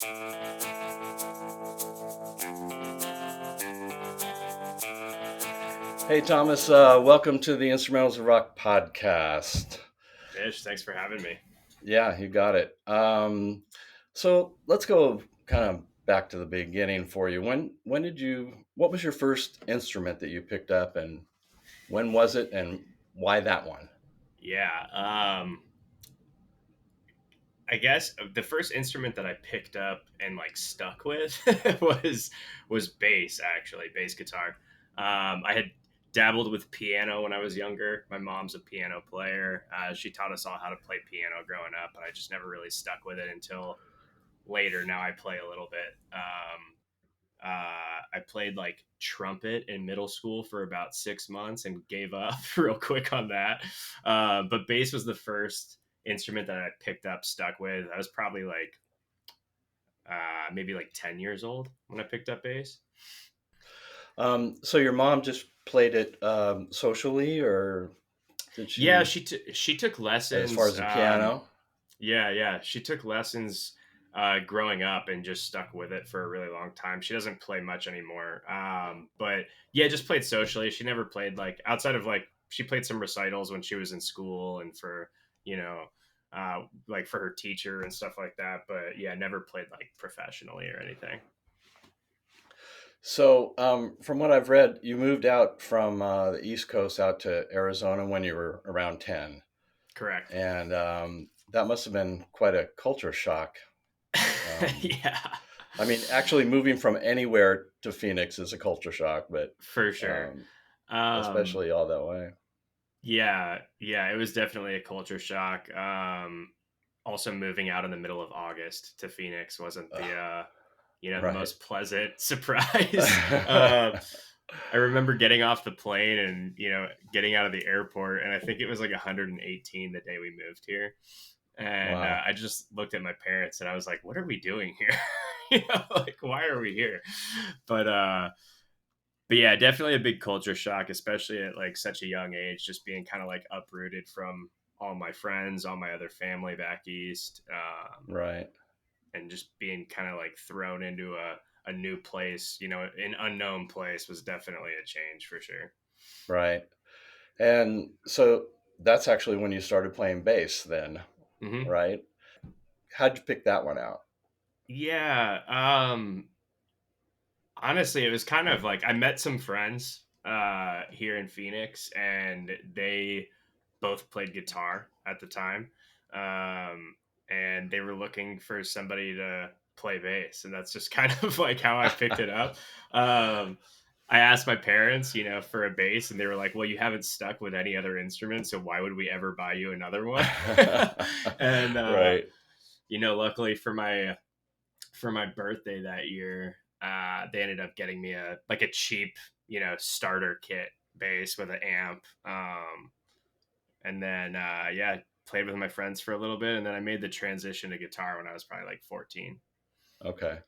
Hey, Thomas, welcome to the Instrumentals of Rock podcast. Ish, thanks for having me. Yeah, you got it. So let's go kind of back to the beginning for you. What was your first instrument that you picked up, and when was it, and why that one? Yeah, I guess the first instrument that I picked up and like stuck with was bass, actually, bass guitar. I had dabbled with piano when I was younger. My mom's a piano player. She taught us all how to play piano growing up, but I just never really stuck with it until later. Now I play a little bit. I played like trumpet in middle school for about 6 months and gave up real quick on that. But bass was the first instrument that I picked up, stuck with. I was probably like maybe like 10 years old when I picked up bass. So your mom just played it socially, or did Yeah, she, she took as far lessons. as the piano? Yeah, she took lessons growing up and just stuck with it for a really long time. She doesn't play much anymore, but yeah, just played socially. She never played like outside of like she played some recitals when she was in school and for you know like for her teacher and stuff like that. But yeah, never played like professionally or anything. So, from what I've read, you moved out from the East Coast out to Arizona when you were around 10. Correct. And that must have been quite a culture shock. Um, Yeah, I mean, actually moving from anywhere to Phoenix is a culture shock, but for sure. um, Um, especially all that way. yeah, it was definitely a culture shock. Also moving out in the middle of August to Phoenix wasn't Ugh, the right. most pleasant surprise. I remember getting off the plane and getting out of the airport, and I think it was like 118 the day we moved here. And Wow. I just looked at my parents and I was like, "What are we doing here? Like why are we here?" But but yeah, definitely a big culture shock, especially at like such a young age, just being kind of like uprooted from all my friends, all my other family back east, Right. and just being kind of like thrown into a new place, an unknown place was definitely a change for sure. Right. And so that's actually when you started playing bass then, Hmm. right? How'd you pick that one out? Yeah. Honestly, it was kind of like I met some friends here in Phoenix, and they both played guitar at the time, and they were looking for somebody to play bass, and that's just kind of like how I picked it up. Um, I asked my parents, for a bass, and they were like, "Well, you haven't stuck with any other instrument, so why would we ever buy you another one?" And Right. luckily for my birthday that year, they ended up getting me a cheap, starter kit bass with an amp. And then yeah, played with my friends for a little bit, and then I made the transition to guitar when I was probably like 14. Okay.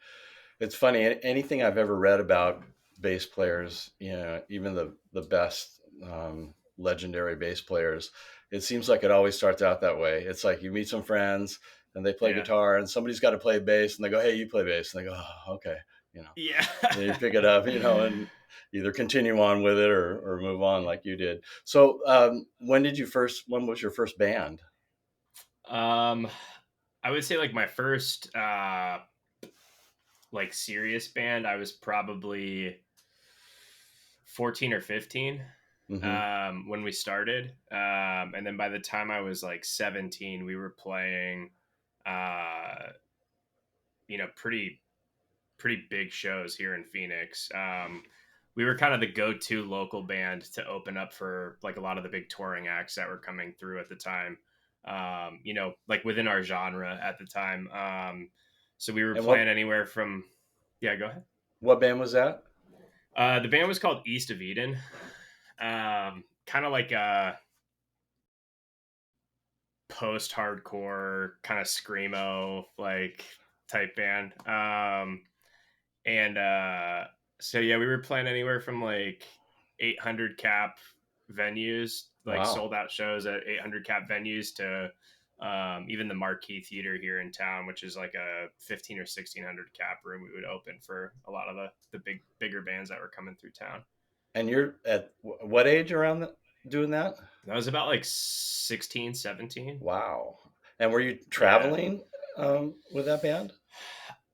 It's funny. Anything I've ever read about bass players, even the best legendary bass players, it seems like it always starts out that way. It's like you meet some friends and they play Yeah. guitar, and somebody's got to play bass, and they go, "Hey, you play bass," and they go, "Oh, okay," you know. Yeah. And then you pick it up, and either continue on with it or move on like you did. So, when was your first band? um I would say like my first like serious band, I was probably 14 or 15 Hmm. when we started. And then by the time I was like 17, we were playing, uh, pretty big shows here in Phoenix. We were kind of the go-to local band to open up for like a lot of the big touring acts that were coming through at the time. Like within our genre at the time. So we were And playing anywhere from, yeah, go ahead. what band was that? The band was called East of Eden. Kind of like a post-hardcore kind of screamo like type band. And so yeah, we were playing anywhere from like 800 cap venues, like Wow. sold out shows at 800 cap venues to Even the Marquee Theater here in town, which is like a 15 or 1600 cap room, we would open for a lot of the bigger bands that were coming through town. And you're at what age around doing that? That was about like 16, 17. Wow. And were you Yeah. traveling with that band,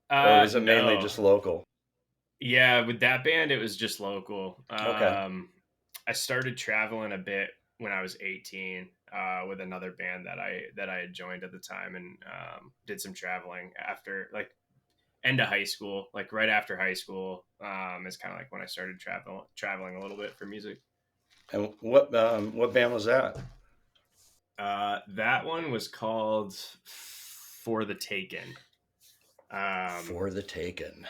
or was it mainly No. just local? Yeah, with that band, it was just local. Okay. I started traveling a bit when I was 18 with another band that I had joined at the time, and did some traveling after like end of high school, like right after high school. Is kind of like when I started traveling a little bit for music. And what band was that? That one was called For the Taken. For the Taken.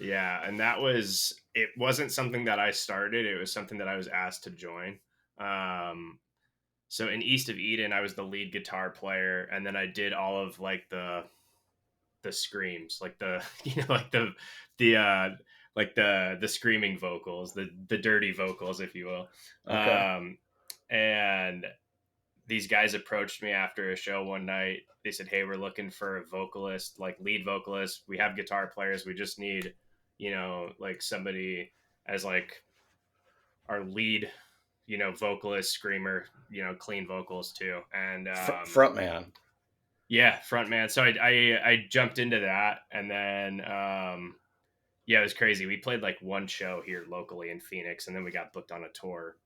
Yeah, and it wasn't something that I started. It was something that I was asked to join. Um, so in East of Eden, I was the lead guitar player, and then I did all of like the screams, like the the like the screaming vocals, the dirty vocals, if you will. Okay. And these guys approached me after a show one night. They said, "Hey, we're looking for a vocalist, like lead vocalist. We have guitar players. We just need, like somebody as like our lead, vocalist, screamer, clean vocals too." And Front man. yeah, front man. So I jumped into that, and then yeah, it was crazy. We played like one show here locally in Phoenix, and then we got booked on a tour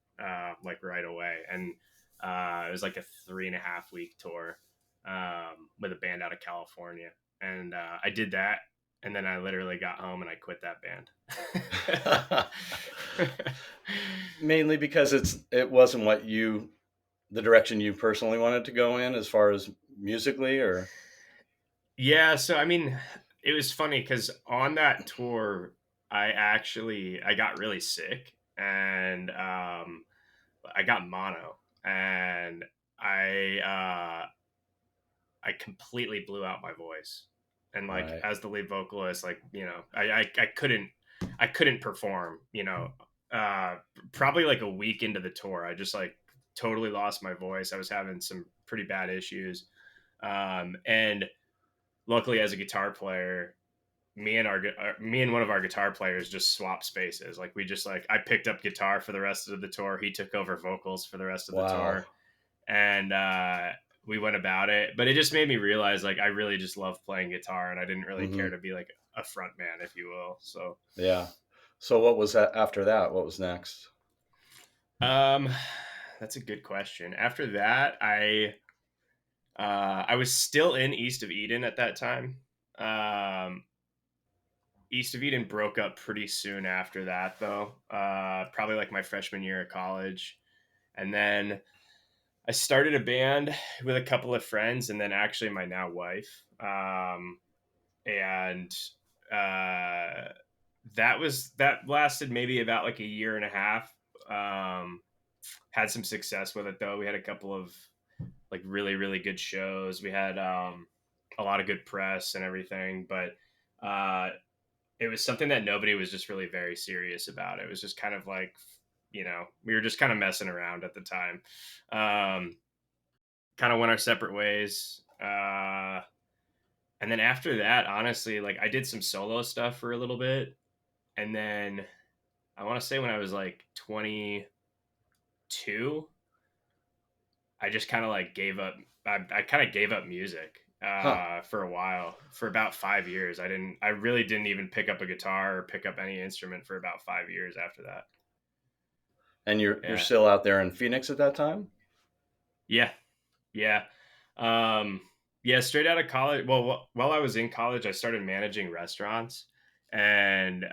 like right away, and it was like a 3.5 week tour with a band out of California, and I did that, and then I literally got home and I quit that band. Mainly because it wasn't the direction you personally wanted to go in as far as musically, or Yeah, so I mean, it was funny because on that tour, I got really sick, and I got mono, and I uh, I completely blew out my voice, and like right. as the lead vocalist, like I couldn't perform, probably like a week into the tour, I just like totally lost my voice. I was having some pretty bad issues, and luckily as a guitar player, me and one of our guitar players just swapped spaces. Like we just like I picked up guitar for the rest of the tour. He took over vocals for the rest of the Wow. tour, and we went about it. But it just made me realize like I really just love playing guitar, and I didn't really care Hmm. to be like a front man, if you will. So Yeah. So what was that after that? What was next? um, that's a good question. After that, I was still in East of Eden at that time. Um, East of Eden broke up pretty soon after that, though. Probably like my freshman year of college, and then I started a band with a couple of friends, and then actually my now wife. And that lasted maybe about like a year and a half. Um, had some success with it though. We had a couple of like really really good shows. We had a lot of good press and everything, but uh, it was something that nobody was just really very serious about. It was just kind of like, we were just kind of messing around at the time. Um, Kind of went our separate ways. And then after that, honestly, like I did some solo stuff for a little bit. And then I want to say when I was like 22, I just kind of like gave up. I kind of gave up music Huh. for a while, for about 5 years. I really didn't even pick up a guitar or pick up any instrument for about 5 years after that. And you're Yeah. still out there in Phoenix at that time? Yeah. Yeah. Um, yeah. Straight out of college. Well, while I was in college, I started managing restaurants, and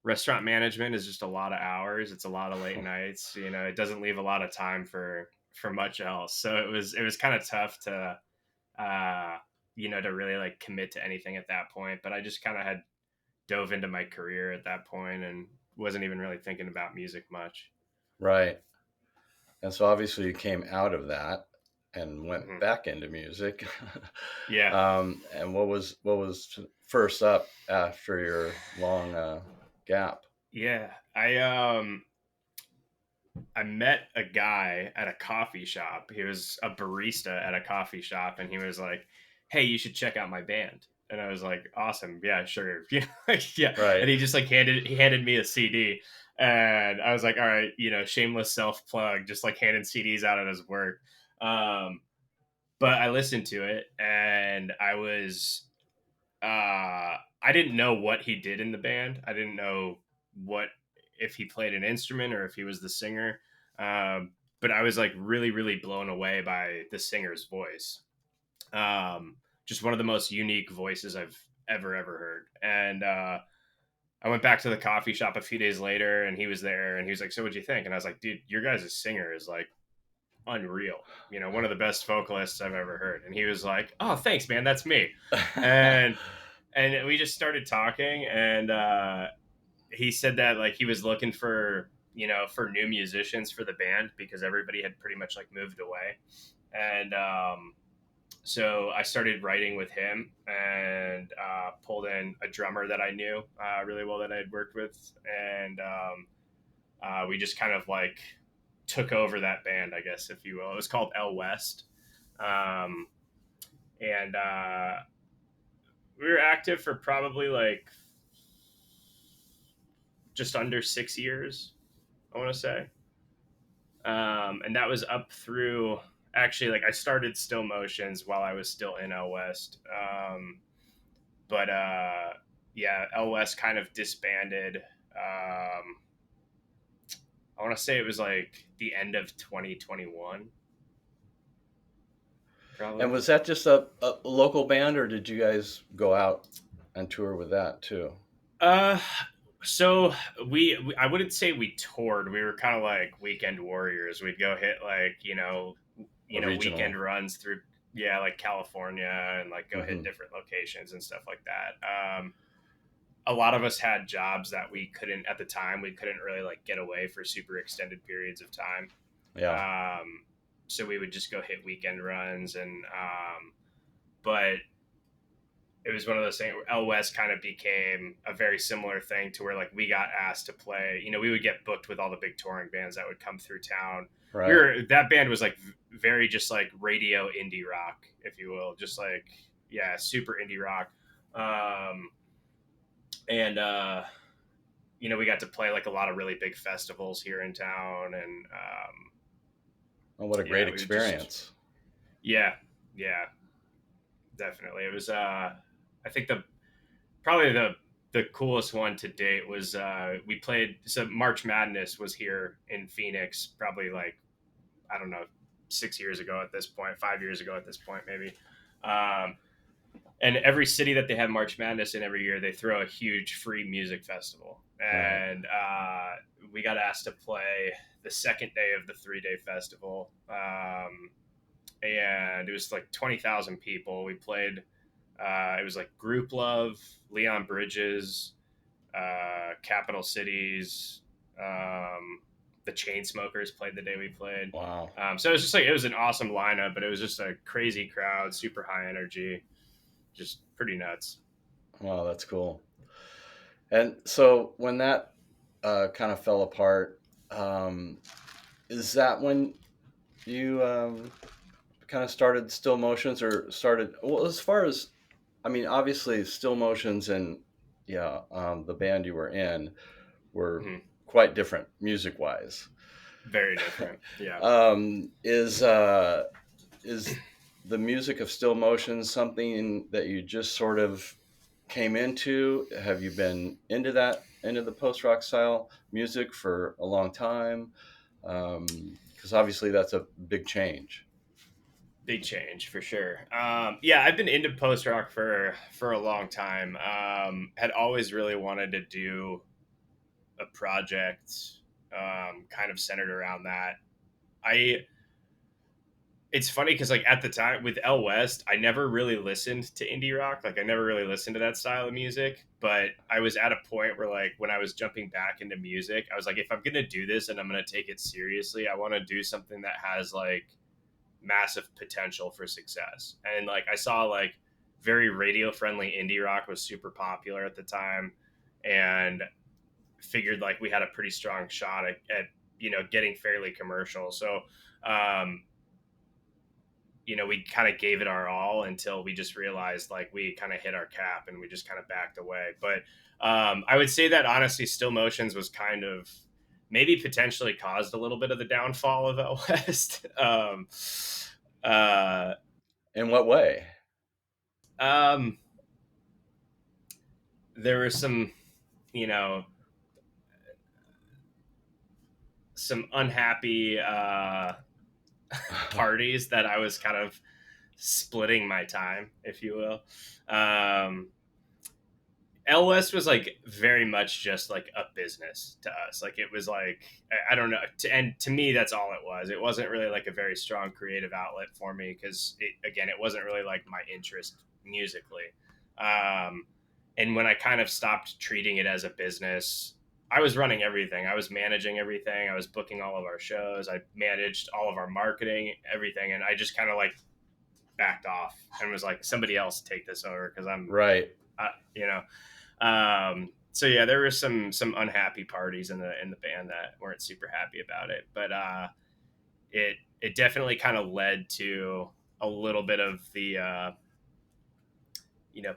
restaurant management is just a lot of hours. It's a lot of late nights. It doesn't leave a lot of time for much else. So it was kind of tough to uh, to really like commit to anything at that point. But I just kind of had dove into my career at that point and wasn't even really thinking about music much. Right. And so obviously you came out of that and went Hmm. back into music. Yeah. And what was first up after your long gap? Yeah. I I met a guy at a coffee shop. He was a barista at a coffee shop, and he was like, "Hey, you should check out my band." And I was like, "Awesome, yeah, sure, yeah, yeah." Right. And he just like handed me a CD, and I was like, "All right, shameless self plug, just like handing CDs out at his work." Um, but I listened to it, and I didn't know what he did in the band. I didn't know what if he played an instrument or if he was the singer. But I was like really, really blown away by the singer's voice. Um, just one of the most unique voices I've ever heard. And I went back to the coffee shop a few days later, and he was there, and he was like, "So what'd you think?" And I was like, "Dude, your guys' singer is like unreal. One of the best vocalists I've ever heard." And he was like, "Oh, thanks, man. That's me." And we just started talking, and he said that like he was looking for for new musicians for the band because everybody had pretty much like moved away. And so I started writing with him, and pulled in a drummer that I knew really well that I had worked with. And we just kind of like took over that band, I guess, if you will. It was called L West. um, and we were active for probably like just under 6 years, I want to say. And that was up through, actually, like I started Still Motions while I was still in L West. But yeah, L West kind of disbanded. I want to say it was like the end of 2021, And probably. was that just a local band, or did you guys go out and tour with that too? Uh, so I wouldn't say we toured. We were kind of like weekend warriors. We'd go hit like A weekend regional? runs through, yeah, like California, and like go hit Hmm. different locations and stuff like that. A lot of us had jobs that we couldn't at the time. We couldn't really like get away for super extended periods of time. Yeah. So we would just go hit weekend runs, and but it was one of those things where L West kind of became a very similar thing to where like we got asked to play. We would get booked with all the big touring bands that would come through town. Right. That band was like very just like radio indie rock, if you will, just like, yeah, super indie rock. Um, and we got to play like a lot of really big festivals here in town, and Oh, what a great yeah, we would just, experience. yeah, yeah, definitely. It was I think probably the coolest one to date was we played, so March Madness was here in Phoenix probably like, I don't know, 6 years ago at this point, 5 years ago at this point maybe. um, and every city that they have March Madness in every year, they throw a huge free music festival. Right. And we got asked to play the second day of the 3-day festival. And it was like 20,000 people. We played, it was like Group Love, Leon Bridges, Capital Cities, the Chainsmokers played the day we played. Wow. So it was just like, it was an awesome lineup, but it was just a crazy crowd, super high energy, just pretty nuts. Wow, that's cool. And so when that kind of fell apart, um, is that when you kind of started Still Motions, or started? Well, as far as, I mean, obviously Still Motions and, yeah, the band you were in were Mhm. quite different music wise. Very different. Yeah. Is the music of Still Motions something that you just sort of came into? Have you been into the post rock style music for a long time? Because obviously that's a big change. Big change for sure. Yeah, I've been into post rock for a long time. Had always really wanted to do a project kind of centered around that. I It's funny because like at the time with L West, I never really listened to indie rock. Like I never really listened to that style of music. But I was at a point where like when I was jumping back into music, I was like, if I'm gonna do this and I'm gonna take it seriously, I want to do something that has like massive potential for success. And like I saw like very radio friendly indie rock was super popular at the time, and figured like we had a pretty strong shot at getting fairly commercial. So, um, we kind of gave it our all until we just realized like we kind of hit our cap and we just kind of backed away. But I would say that honestly, Still Motions was kind of maybe potentially caused a little bit of the downfall of Out West. Uh, In what way? um, there were some, you know, some unhappy parties that I was kind of splitting my time, if you will. L West was like very much just like a business to us. Like it was like I don't know, and to me that's all it was. It wasn't really like a very strong creative outlet for me because it wasn't really like my interest musically. Um, and when I kind of stopped treating it as a business, I was running everything. I was managing everything. I was booking all of our shows. I managed all of our marketing, everything, and I just kind of like backed off and was like, somebody else take this over because I'm, Right. you know. So yeah, there were some unhappy parties in the band that weren't super happy about it, but it definitely kind of led to a little bit of the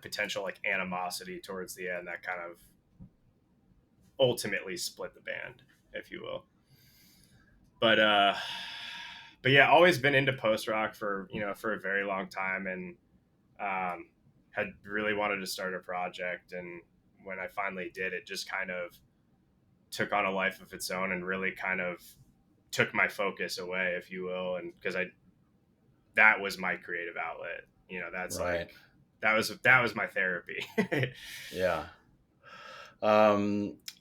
potential like animosity towards the end that kind of ultimately split the band, if you will. But yeah, always been into post rock for a very long time, and had really wanted to start a project. And when I finally did, it just kind of took on a life of its own and really kind of took my focus away, if you will. And because that was my creative outlet, that's Right. like, that was my therapy. Yeah.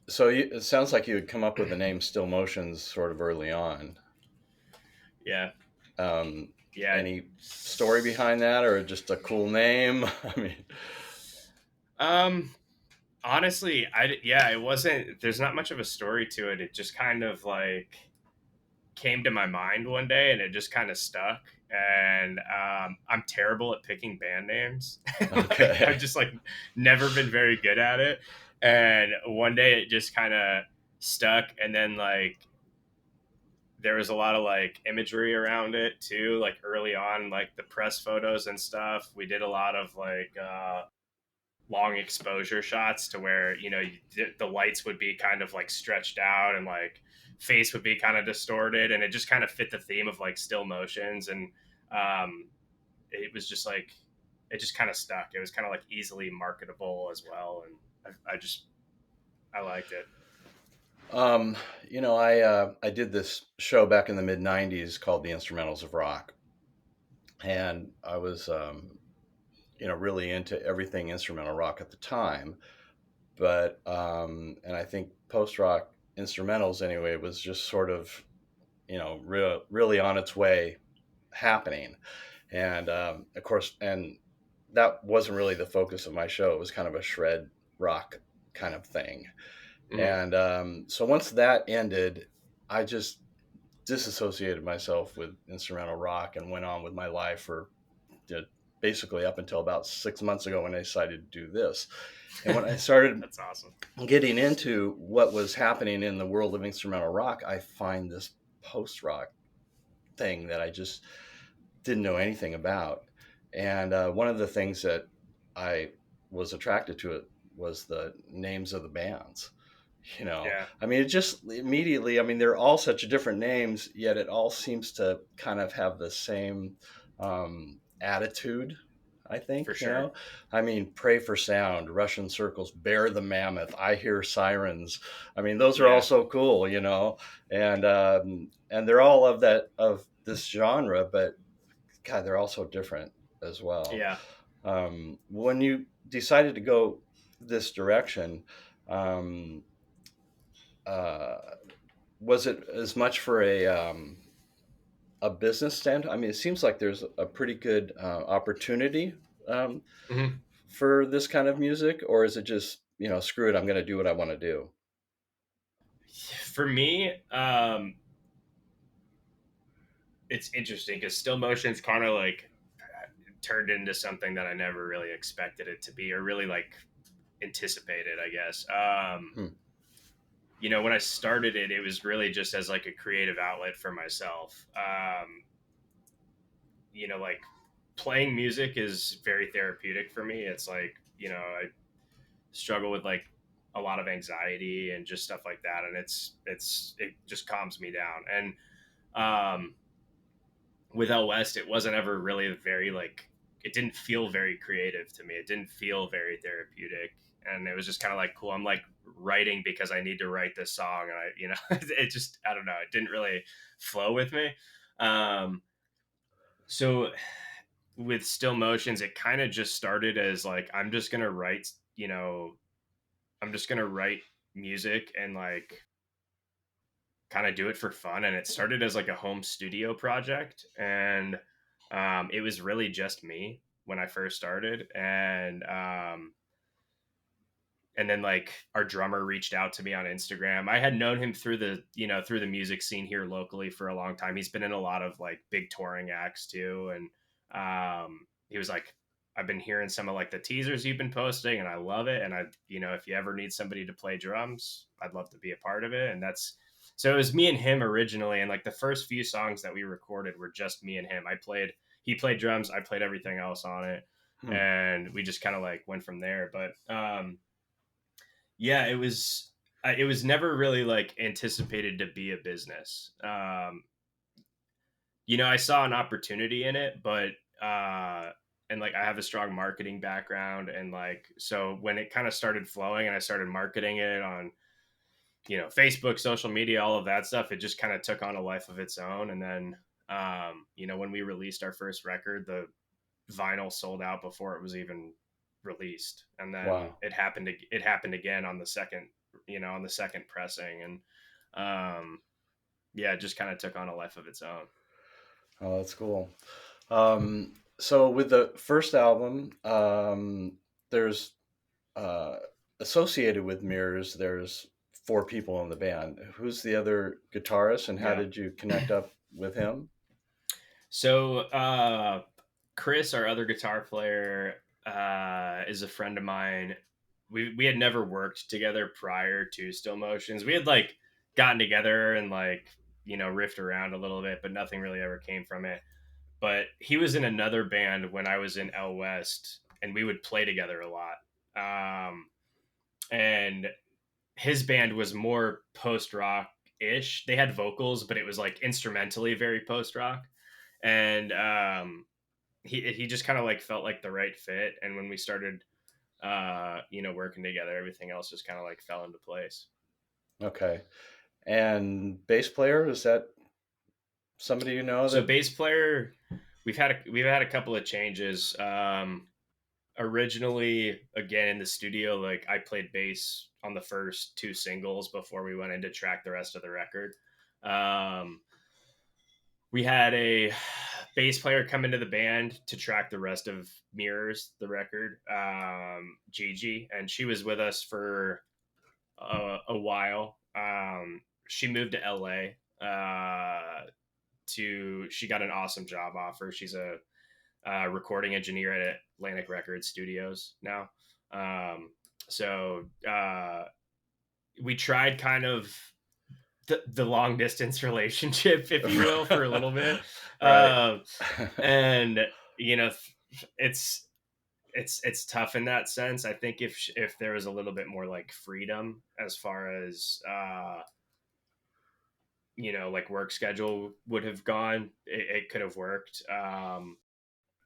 So it sounds like you had come up with the name Still Motions sort of early on. Yeah. Um, Yeah. any story behind that, or just a cool name? I mean, honestly, it wasn't. There's not much of a story to it. It just kind of like came to my mind one day, and it just kind of stuck. And I'm terrible at picking band names. okay. I've just like never been very good at it. And one day it just kind of stuck, and then like there was a lot of like imagery around it too, like early on, like the press photos and stuff. We did a lot of like long exposure shots to where the lights would be kind of like stretched out and like face would be kind of distorted, and it just kind of fit the theme of like Still Motions. And it was just like it just kind of stuck. It was kind of like easily marketable as well, and I liked it. I did this show back in the mid '90s called The Instrumentals of Rock, and I was really into everything instrumental rock at the time. But and I think post rock instrumentals anyway was just sort of really on its way happening, and of course, and that wasn't really the focus of my show. It was kind of a shred rock kind of thing. Mm-hmm. And so once that ended, I just disassociated myself with instrumental rock and went on with my life for basically up until about 6 months ago when I decided to do this. And when I started That's awesome. getting into what was happening in the world of instrumental rock, I find this post rock thing that I just didn't know anything about. And one of the things that I was attracted to it was the names of the bands. Yeah. I mean, it just immediately, I mean, they're all such different names, yet it all seems to kind of have the same attitude, I For think. sure. I mean, Pray for Sound, Russian Circles, Bear the Mammoth, I Hear Sirens. I mean, those are all Yeah. so cool, and they're all of this genre, but God, they're also different as well. Yeah. When you decided to go this direction, um, uh, was it as much for a business stand? I mean, it seems like there's a pretty good opportunity um, Mm-hmm. for this kind of music, or is it just screw it, I'm going to do what I want to do? For me, it's interesting because Still Motion's kind of like turned into something that I never really expected it to be, or really like anticipated, I guess. Hmm. when I started it, it was really just as like a creative outlet for myself. Like playing music is very therapeutic for me. It's like, I struggle with like a lot of anxiety and just stuff like that. And it just calms me down. And, um, with L West, it wasn't ever really very like, it didn't feel very creative to me. It didn't feel very therapeutic. And it was just kind of like, cool. I'm like writing because I need to write this song. And it just, I don't know. It didn't really flow with me. Um, so with Still Motions, it kind of just started as like, I'm just going to write music and like kind of do it for fun. And it started as like a home studio project. And it was really just me when I first started. And then like our drummer reached out to me on Instagram. I had known him through the music scene here locally for a long time. He's been in a lot of like big touring acts too. And he was like, I've been hearing some of like the teasers you've been posting and I love it. And if you ever need somebody to play drums, I'd love to be a part of it. And so it was me and him originally. And like the first few songs that we recorded were just me and him. He played drums. I played everything else on it. Hmm. And we just kind of like went from there. But, yeah, it was never really like anticipated to be a business. I saw an opportunity in it, but and like I have a strong marketing background, and like so when it kind of started flowing and I started marketing it on Facebook, social media, all of that stuff, it just kind of took on a life of its own. And then when we released our first record, the vinyl sold out before it was even released, and then Wow. it happened again on the second pressing. And yeah, it just kind of took on a life of its own. Oh, that's cool. So with the first album, there's uh, associated with Mirrors, there's four people in the band. Who's the other guitarist, and how Yeah. did you connect up with him? So Chris, our other guitar player, is a friend of mine. We had never worked together prior to Still Motions. We had like gotten together and like riffed around a little bit, but nothing really ever came from it. But he was in another band when I was in L West, and we would play together a lot. And his band was more post rock ish. They had vocals, but it was like instrumentally very post rock. And he just kind of like felt like the right fit. And when we started, working together, everything else just kind of like fell into place. Okay. And bass player, is that somebody you know So that? bass player, we've had a couple of changes. Originally, again in the studio, like I played bass on the first two singles before we went in to track the rest of the record. Um, we had a bass player come into the band to track the rest of Mirrors, the record, Gigi, and she was with us for a while. She moved to LA. She got an awesome job offer. She's a recording engineer at Atlantic Records Studios now. So we tried kind of the long distance relationship, if you will, for a little bit. Right. Um, and you know, it's it's tough in that sense. I think if there was a little bit more like freedom as far as like work schedule would have gone, it could have worked.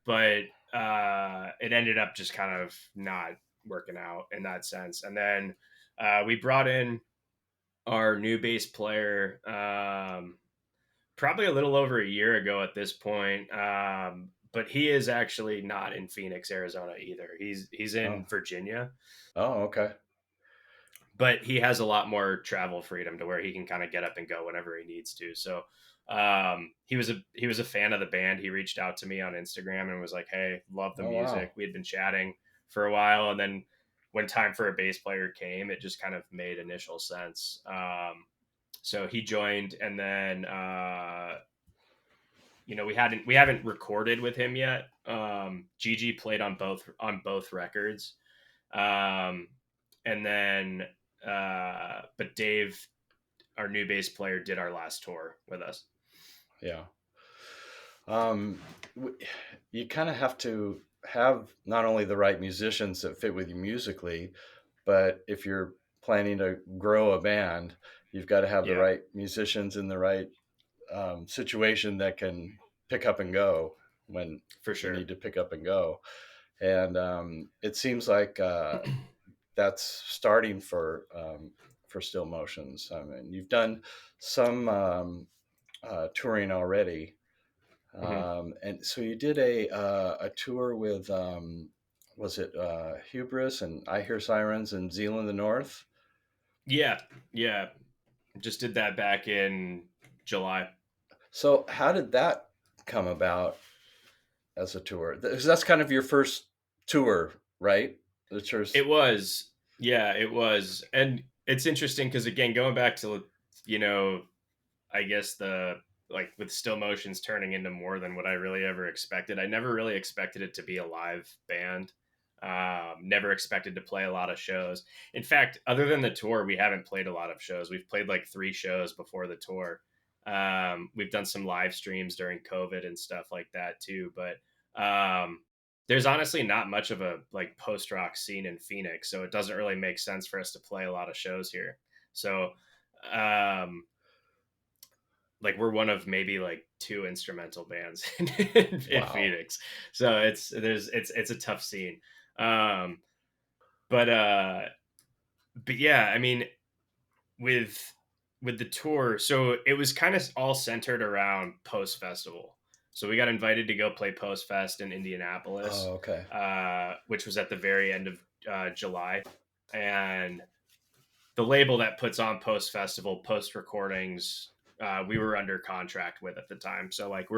But it ended up just kind of not working out in that sense. And then we brought in our new bass player probably a little over a year ago at this point. But he is actually not in Phoenix, Arizona either. He's Oh. in Virginia, Oh, okay. but he has a lot more travel freedom to where he can kind of get up and go whenever he needs to. So he was a fan of the band. He reached out to me on Instagram and was like, "Hey, love the Oh, wow. music." We had been chatting for a while, and then when time for a bass player came, it just kind of made initial sense. So he joined, and then we haven't recorded with him yet. Gigi played on both records, and then But Dave, our new bass player, did our last tour with us. Yeah. Um, you kind of have to have not only the right musicians that fit with you musically, but if you're planning to grow a band, you've got to have the Yeah, right musicians in the right situation that can pick up and go when for you sure. need to pick up and go. And it seems like that's starting for Still Motions. I mean, you've done some touring already, Hmm. and so you did a tour with was it Hubris and I Hear Sirens in Zealand the North? Yeah, yeah. Just did that back in July. So how did that come about as a tour? That's kind of your first tour, right? The It first. was, yeah, it was, and it's interesting because again, going back to you know, I guess the like with Still Motions turning into more than what I really ever expected. I never really expected it to be a live band. Never expected to play a lot of shows. In fact, other than the tour, we haven't played a lot of shows. We've played like 3 shows before the tour. We've done some live streams during COVID and stuff like that too. But there's honestly not much of a like post rock scene in Phoenix, so it doesn't really make sense for us to play a lot of shows here. So um, like we're one of maybe like 2 instrumental bands in Wow. Phoenix. So it's a tough scene. Um but uh but yeah, I mean with with the tour, so it was kind of all centered around Post Festival. So we got invited to go play Post Fest in Indianapolis, Oh, okay. which was at the very end of July. And the label that puts on Post Festival, Post Recordings, we were under contract with at the time. So like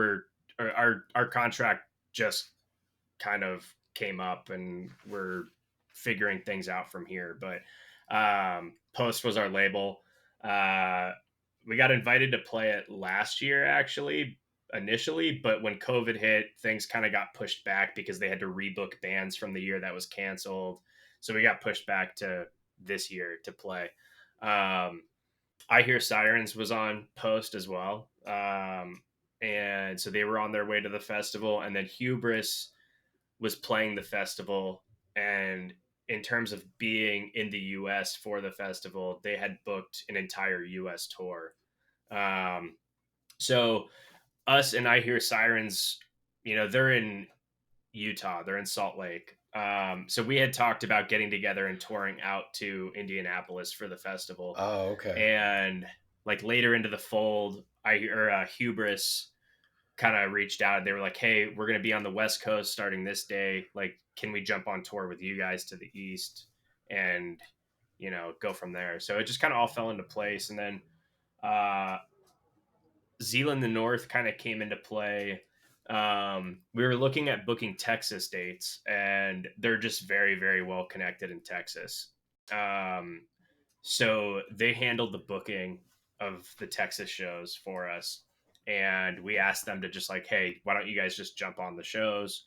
our contract just kind of came up, and we're figuring things out from here. But Post was our label. We got invited to play it last year, actually, initially, but when COVID hit, things kind of got pushed back because they had to rebook bands from the year that was canceled. So we got pushed back to this year to play. Um, I Hear Sirens was on Post as well. And so they were on their way to the festival. And then Hubris was playing the festival. And in terms of being in the US for the festival, they had booked an entire US tour. Um, so us and I Hear Sirens, they're in Utah. They're in Salt Lake. So we had talked about getting together and touring out to Indianapolis for the festival. Oh, okay. And like later into the fold, I hear Hubris kind of reached out. They were like, "Hey, we're going to be on the West Coast starting this day. Like, can we jump on tour with you guys to the East and go from there?" So it just kind of all fell into place, and then uh, Zealand the North kind of came into play. We were looking at booking Texas dates, and they're just very, very well connected in Texas. Um, so they handled the booking of the Texas shows for us. And we asked them to just like, hey, why don't you guys just jump on the shows?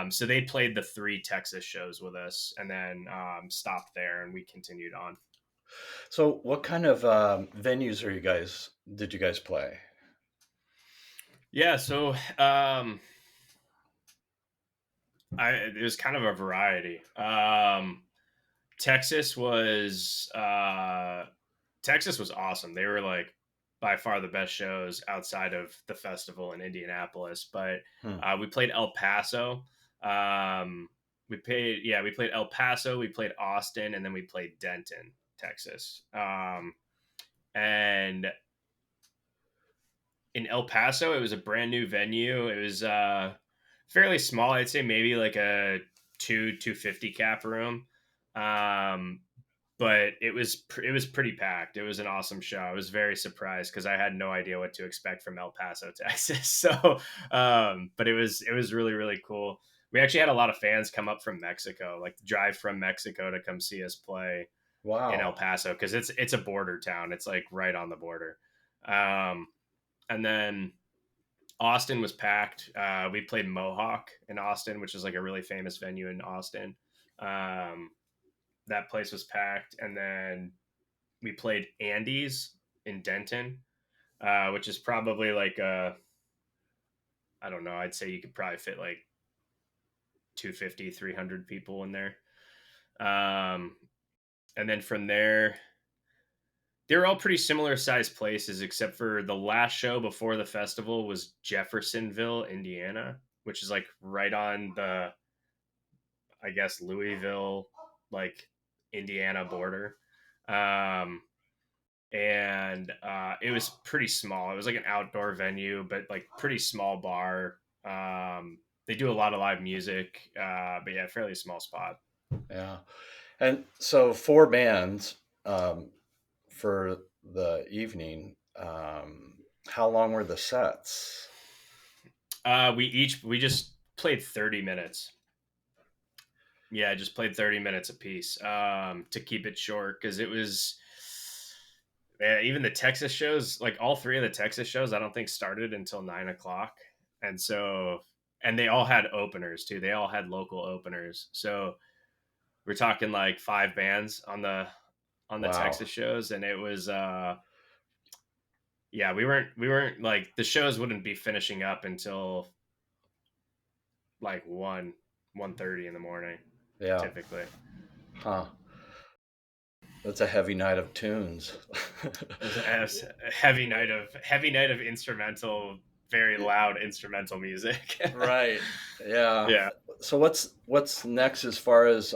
So they played the 3 Texas shows with us and then stopped there and we continued on. So what kind of venues did you guys play? Yeah. So it was kind of a variety. Texas was uh, Texas was awesome. They were like by far the best shows outside of the festival in Indianapolis. But Hmm. we played El Paso. We played El Paso. We played Austin, and then we played Denton, Texas. And in El Paso, it was a brand new venue. It was fairly small. I'd say maybe like a 250 cap room. Um, but it was pretty packed. It was an awesome show. I was very surprised because I had no idea what to expect from El Paso, Texas. So, but it was really really cool. We actually had a lot of fans come up from Mexico, like drive from Mexico to come see us play in El Wow. Paso because it's a border town. It's like right on the border. Um, and then Austin was packed. We played Mohawk in Austin, which is like a really famous venue in Austin. Um, that place was packed. And then we played Andy's in Denton, which is probably like I don't know, I'd say you could probably fit like 250, 300 people in there. Um, and then from there, they're all pretty similar sized places, except for the last show before the festival was Jeffersonville, Indiana, which is like right on the, I guess, Louisville, like Indiana border. Um, and it was pretty small. It was like an outdoor venue, but like pretty small bar. They do a lot of live music, but yeah, fairly small spot. Yeah. And so four bands for the evening. How long were the sets? We just played 30 minutes. Yeah, I just played 30 minutes a piece to keep it short because it was. Yeah, even the Texas shows, like all three of the Texas shows, I don't think started until 9 o'clock, and so and they all had openers too. They all had local openers, so we're talking like five bands on the Wow. Texas shows, and it was yeah, we weren't like the shows wouldn't be finishing up until like 1:30 in the morning Yeah. typically. Huh. That's a heavy night of tunes. As a heavy night of instrumental, very loud instrumental music. Right. Yeah. Yeah. So what's next as far as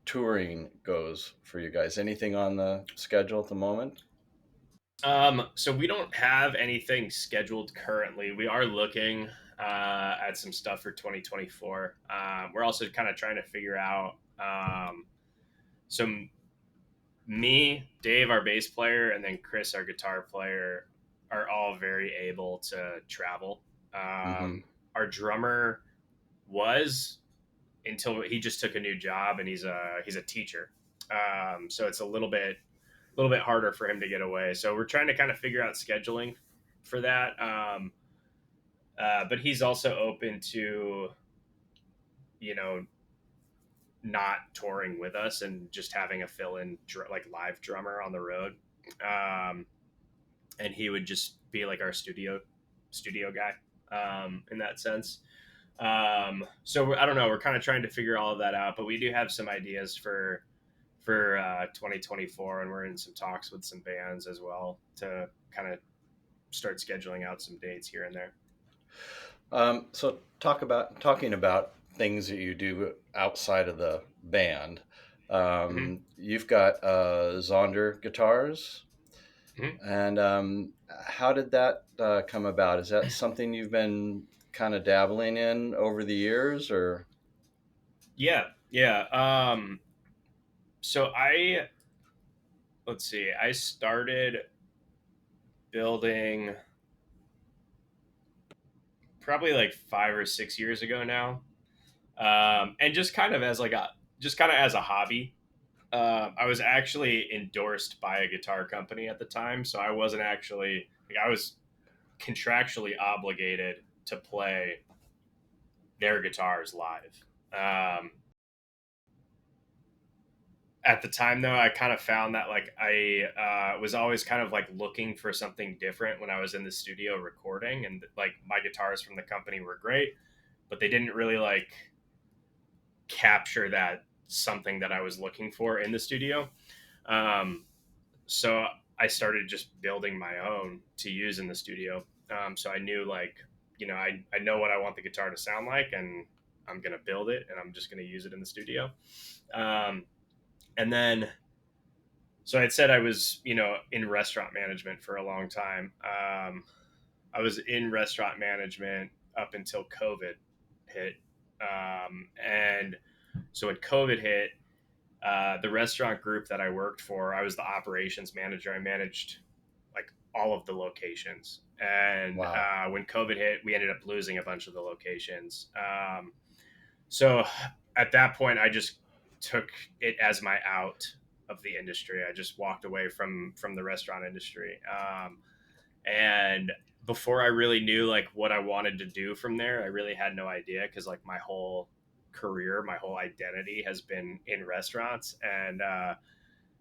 touring goes for you guys? Anything on the schedule at the moment? So we don't have anything scheduled currently. We are looking at some stuff for 2024. We're also kind of trying to figure out some me, Dave, our bass player, and then Chris, our guitar player, are all very able to travel. Mm-hmm. Our drummer was until he just took a new job, and he's a teacher. So it's a little bit harder for him to get away. So we're trying to kind of figure out scheduling for that. But he's also open to, you know, not touring with us and just having a fill-in like live drummer on the road. Um, and he would just be like our studio guy in that sense. So I don't know. We're kind of trying to figure all of that out, but we do have some ideas for 2024, and we're in some talks with some bands as well to kind of start scheduling out some dates here and there. So talking about things that you do outside of the band. Mm-hmm. You've got Zonder Guitars, Mm-hmm. and how did that come about? Is that something you've been kind of dabbling in over the years, or? Yeah, yeah. So let's see. I started building probably like 5 or 6 years ago now, and just kind of as a hobby. I was actually endorsed by a guitar company at the time, so I wasn't actually like I was contractually obligated to play their guitars live. Um, at the time, though, I kind of found that like I was always kind of like looking for something different when I was in the studio recording, and like my guitars from the company were great, but they didn't really like capture that something that I was looking for in the studio. Um, so I started just building my own to use in the studio. So I knew like, I know what I want the guitar to sound like, and I'm going to build it, and I'm just going to use it in the studio. Um, and then, so I'd said I was, in restaurant management for a long time. I was in restaurant management up until COVID hit. And so when COVID hit, the restaurant group that I worked for, I was the operations manager. I managed like all of the locations. And Wow. when COVID hit, we ended up losing a bunch of the locations. So at that point, I just took it as my out of the industry. I just walked away from the restaurant industry. And before I really knew like what I wanted to do from there, I really had no idea because like my whole career, my whole identity has been in restaurants. And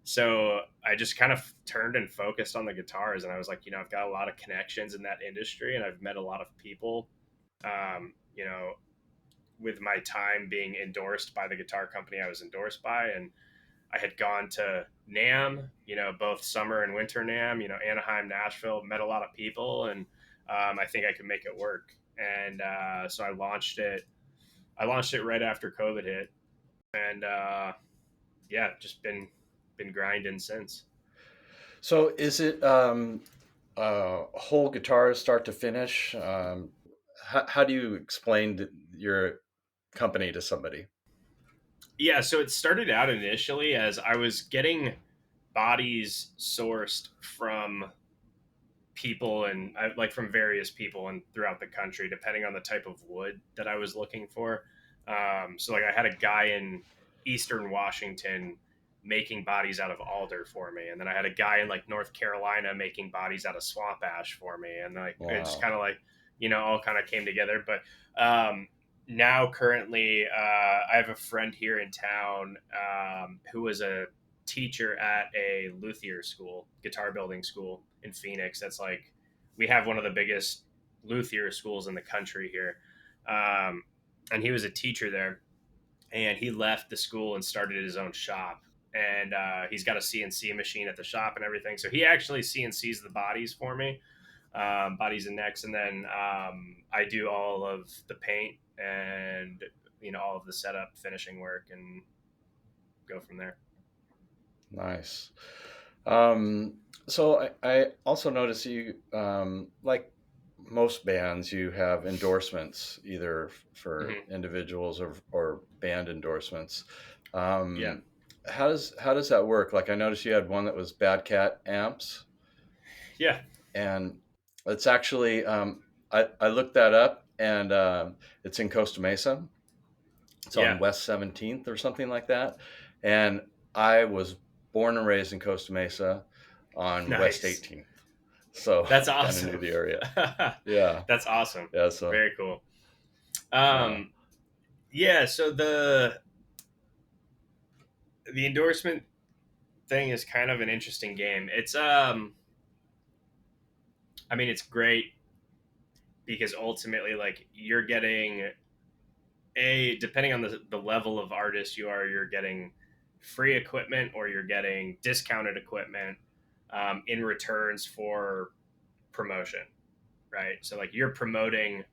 so I just kind of turned and focused on the guitars. And I was like, I've got a lot of connections in that industry, and I've met a lot of people, um, you know, with my time being endorsed by the guitar company I was endorsed by. And I had gone to NAM, both summer and winter NAM, Anaheim, Nashville, met a lot of people, and I think I could make it work. And so I launched it. I launched it right after COVID hit, and yeah, just been grinding since. So is it whole guitars start to finish? How do you explain your company to somebody? Yeah, so it started out initially as I was getting bodies sourced from people, and like from various people and throughout the country, depending on the type of wood that I was looking for. So like I had a guy in Eastern Washington making bodies out of alder for me, and then I had a guy in like North Carolina making bodies out of swamp ash for me, and like it just Wow. kind of like all kind of came together. But now currently, I have a friend here in town who was a teacher at a luthier school, guitar building school in Phoenix. That's like, we have one of the biggest luthier schools in the country here. And he was a teacher there, and he left the school and started his own shop. And he's got a CNC machine at the shop and everything. So he actually CNCs the bodies for me, bodies and necks. And then I do all of the paint and, all of the setup, finishing work, and go from there. Nice. Um, so I also notice you, like most bands, you have endorsements either for Hmm. individuals or band endorsements. Yeah. Um, how does that work? Like I noticed you had one that was Bad Cat amps, Yeah. and it's actually I looked that up, and it's in Costa Mesa. It's Yeah. on West 17th or something like that. And I was born and raised in Costa Mesa on West Nice. 18th. So That's kind of knew awesome. the area. Yeah. That's awesome. Yeah. So, Very cool. yeah. Um, yeah. So the endorsement thing is kind of an interesting game. It's I mean, it's great because ultimately, like, you're getting depending on the level of artist you are, you're getting free equipment or you're getting discounted equipment in returns for promotion, right? So like you're promoting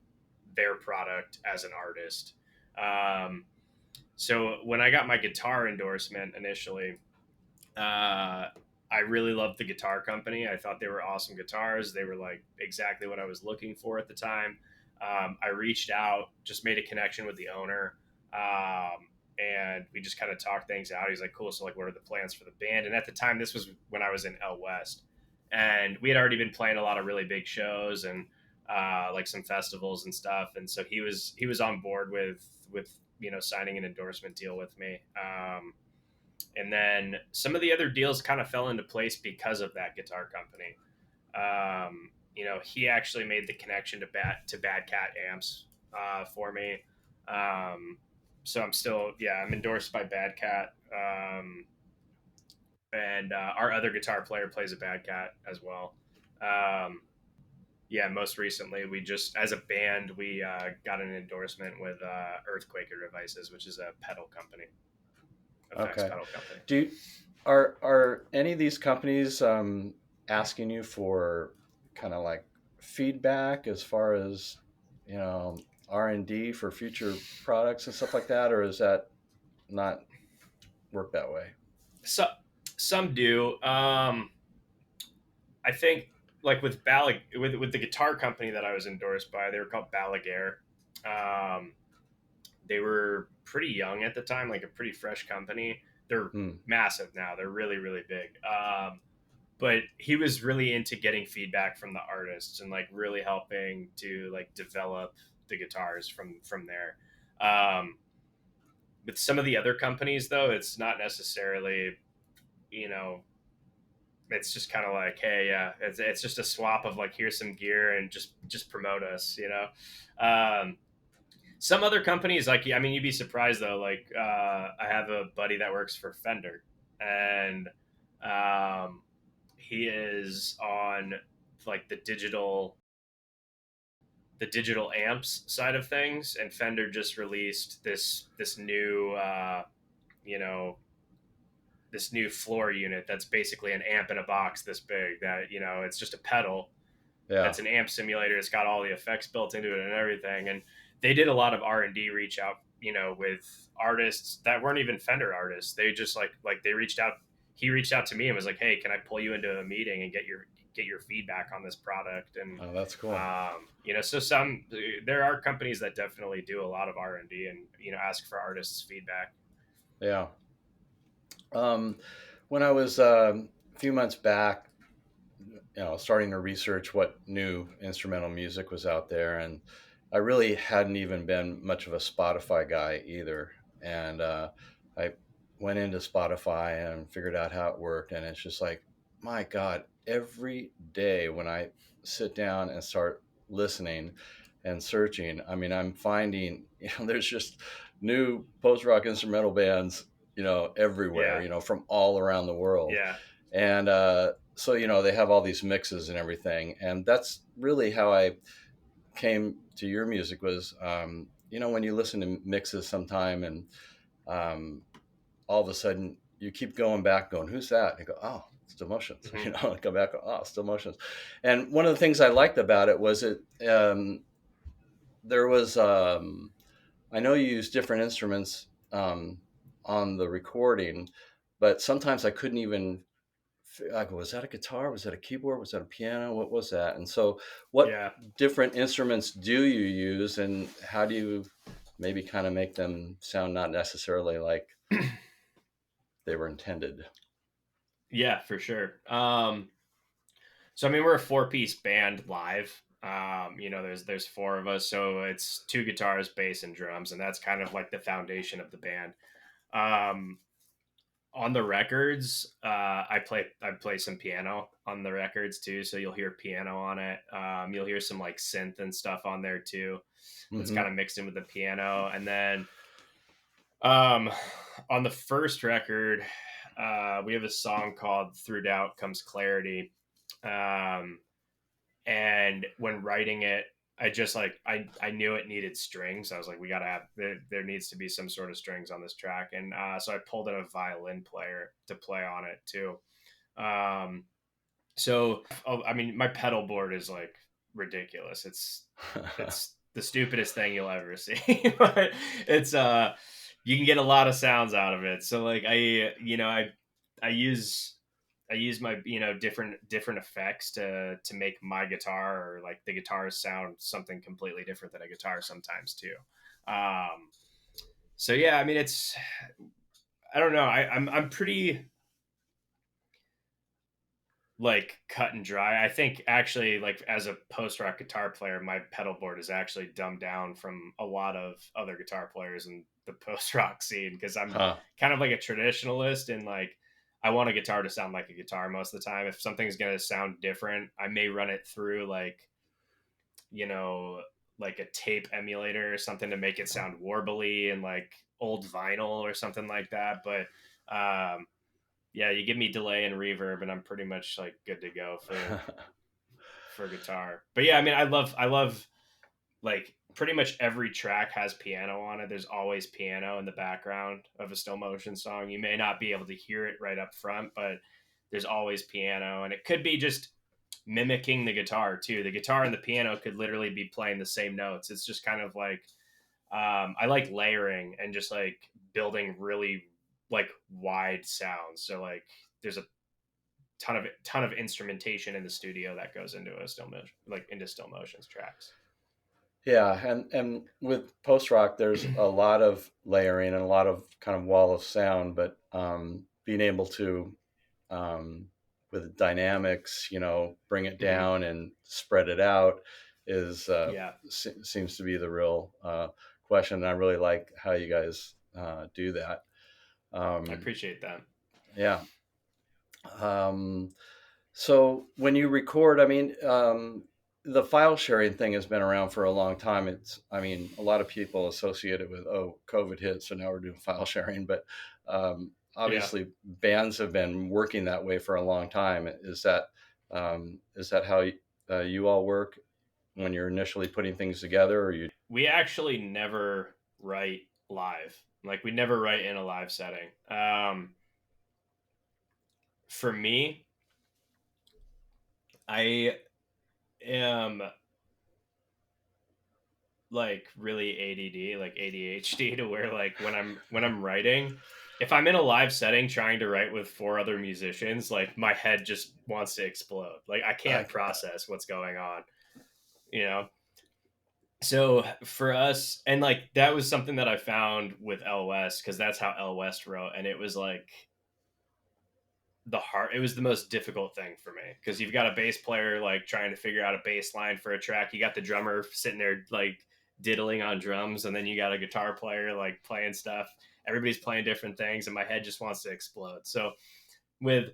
their product as an artist. Um, so when I got my guitar endorsement initially, I really loved the guitar company. I thought they were awesome guitars. They were like exactly what I was looking for at the time. I reached out, just made a connection with the owner, and we just kind of talked things out. He's like, "Cool. So like, what are the plans for the band?" And at the time, this was when I was in L West, and we had already been playing a lot of really big shows and like some festivals and stuff. And so he was on board with signing an endorsement deal with me. And then some of the other deals kind of fell into place because of that guitar company. He actually made the connection to Bad Cat amps for me. Um, so I'm endorsed by Bad Cat. And our other guitar player plays a Bad Cat as well. Um, yeah, most recently we just, as a band, we got an endorsement with Earthquaker Devices, which is a pedal company, effects Okay. pedal company. Do are any of these companies asking you for kind of like feedback as far as R&D for future products and stuff like that, or is that not work that way? So some do. I think like with the guitar company that I was endorsed by, they were called Balaguer. Um, they were pretty young at the time, like a pretty fresh company. They're Hmm. massive now. They're really really big. But he was really into getting feedback from the artists and like really helping to like develop the guitars from there. Um, with some of the other companies though, it's not necessarily, you know it's just kind of like, hey, yeah, it's just a swap of like, here's some gear and just promote us. Um, Some other companies, like, I mean, you'd be surprised though. Like, I have a buddy that works for Fender, and um, he is on like the digital amps side of things, and Fender just released this new you know this new floor unit that's basically an amp in a box this big, that it's just a pedal Yeah. that's an amp simulator. It's got all the effects built into it and everything. And they did a lot of R&D reach out, with artists that weren't even Fender artists. They just like they reached out. He reached out to me and was like, "Hey, can I pull you into a meeting and get your feedback on this product?" And Oh, that's cool. so there are companies that definitely do a lot of R&D and ask for artists' feedback. Yeah. Um, when I was a few months back, starting to research what new instrumental music was out there, and I really hadn't even been much of a Spotify guy either. And I went into Spotify and figured out how it worked, and it's just like, my God, every day when I sit down and start listening and searching, I mean, I'm finding, there's just new post rock instrumental bands, everywhere, Yeah, from all around the world. yeah, And so, they have all these mixes and everything. And that's really how I came to your music was, when you listen to mixes sometime and um, all of a sudden you keep going back going, who's that? And you go, oh, Still Motions, hmm and come back, oh, Still Motions. And one of the things I liked about it was there was, I know you use different instruments on the recording, but sometimes I couldn't even, I go, was that a guitar? Was that a keyboard? Was that a piano? What was that? And so, what yeah. different instruments do you use, and how do you maybe kind of make them sound not necessarily like they were intended? Yeah, for sure. So I mean, we're a four-piece band live. There's four of us, so it's two guitars, bass, and drums, and that's kind of like the foundation of the band. Um, on the records, I play some piano on the records too, so you'll hear piano on it. You'll hear some like synth and stuff on there too. That's Mm-hmm. kind of mixed in with the piano, and then um, on the first record, we have a song called "Through Doubt Comes Clarity." Um, and when writing it, I just like I knew it needed strings. I was like, we gotta have there needs to be some sort of strings on this track, and so I pulled in a violin player to play on it too. Um, I mean, my pedal board is like ridiculous. It's the stupidest thing you'll ever see, but it's you can get a lot of sounds out of it. So like I use my different effects to make my guitar or like the guitars sound something completely different than a guitar sometimes too. Um, so yeah, I mean I don't know. I'm pretty like cut and dry. I think actually like as a post rock guitar player, my pedal board is actually dumbed down from a lot of other guitar players in the post rock scene because I'm Huh. kind of like a traditionalist and like I want a guitar to sound like a guitar most of the time. If something's gonna sound different, I may run it through you know like a tape emulator or something to make it sound warbly and like old vinyl or something like that. But um yeah, you give me delay and reverb, and I'm pretty much like good to go for guitar. But yeah, I mean, I love like pretty much every track has piano on it. There's always piano in the background of a Still Motion song. You may not be able to hear it right up front, but there's always piano, and it could be just mimicking the guitar too. The guitar and the piano could literally be playing the same notes. It's just kind of like I like layering and just like building really like wide sounds. So like there's a ton of instrumentation in the studio that goes into a Still Motion, like into Still Motion's tracks. Yeah, and with post rock, there's a lot of layering and a lot of kind of wall of sound, but being able to with dynamics, bring it hmm down and spread it out is Yeah, seems to be the real question. And I really like how you guys do that. I Um, appreciate that. yeah. Um, so when you record, I mean, the file sharing thing has been around for a long time. I mean, a lot of people associate it with, oh, COVID hit, so now we're doing file sharing. But Yeah. obviously, bands have been working that way for a long time. Is that how you all work when you're initially putting things together, or you? We actually never write live. Like we never write in a live setting. For me, I am like really ADD, like ADHD, to where like when I'm writing, if I'm in a live setting trying to write with four other musicians, like my head just wants to explode. Like I can't I, process what's going on, you know? So for us, and like that was something that I found with L West, because that's how L West wrote, and it was like it was the most difficult thing for me, because you've got a bass player like trying to figure out a bass line for a track, you got the drummer sitting there like diddling on drums, and then you got a guitar player like playing stuff, everybody's playing different things, and my head just wants to explode. So with